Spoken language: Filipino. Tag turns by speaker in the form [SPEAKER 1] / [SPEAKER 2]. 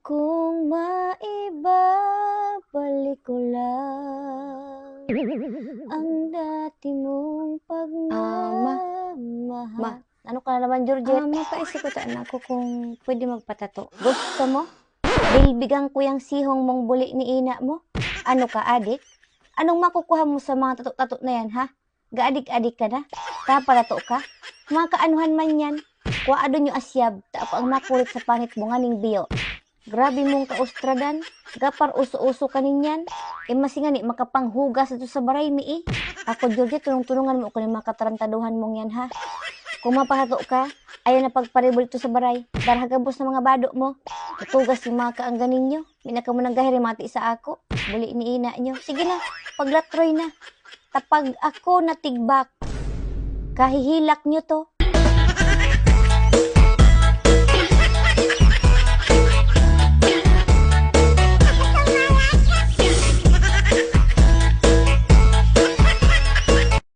[SPEAKER 1] Kung maibabalik ko lang ang dati mong pagmamahal. Ano ka na naman, Georgette? Mapaisip ko ta anak ko kung pwede magpatato. Gusto mo? Bilbigang ko yung sihong mong buli ni ina mo. Ano ka, adik? Anong makukuha mo sa mga tato-tato na yan, ha? Gaadik-adik ka na? Taparato ka? Mga kaanuhan man yan. Kuwaado nyo asyab, ta ako ang makulit sa pangit mo nga ning biyo. Grabe mong kaustradan, gapar uso-uso ka ninyan. Masingani makapanghugas ito sa baray mi Ako, Georgia, tulong-tulungan mo ko ni makatarantaduhan mong yan, ha? Kung mapahato ka, ayaw na pagparibol ito sa baray. Darhagabos na mga bado mo. Tutugas yung mga kaangganin nyo. Minaka mo nang gahirimati sa ako. Buli ni ina nyo. Sige na, paglatroy na. Tapag ako natigbak. Kahihilak nyo to.